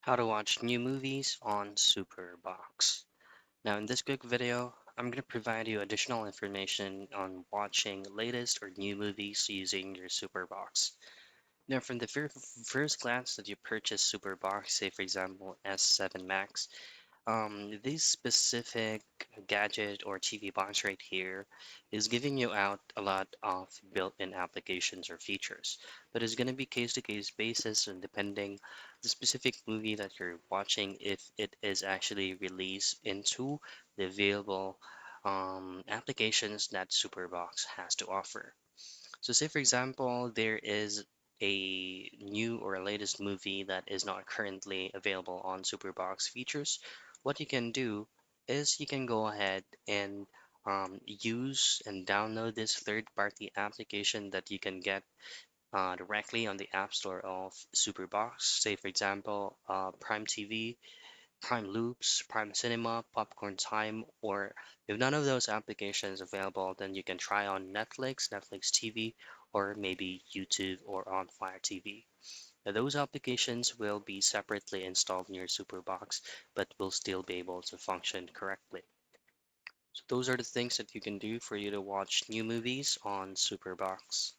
How to watch new movies on Superbox. Now in this quick video, I'm going to provide you additional information on watching latest or new movies using your Superbox. Now from the first glance that you purchase Superbox, say for example S7 Max, this specific gadget or TV box right here is giving you out a lot of built-in applications or features, but it's going to be case-to-case basis and depending the specific movie that you're watching if it is actually released into the available applications that Superbox has to offer. So say for example, there is a new or latest movie that is not currently available on Superbox features. What you can do is you can go ahead and use and download this third-party application that you can get directly on the App Store of Superbox. Say for example, Prime TV, Prime Loops, Prime Cinema, Popcorn Time, or if none of those applications available, then you can try on Netflix, Netflix TV, or maybe YouTube or on Fire TV. Now, those applications will be separately installed in your Superbox, but will still be able to function correctly. So those are the things that you can do for you to watch new movies on Superbox.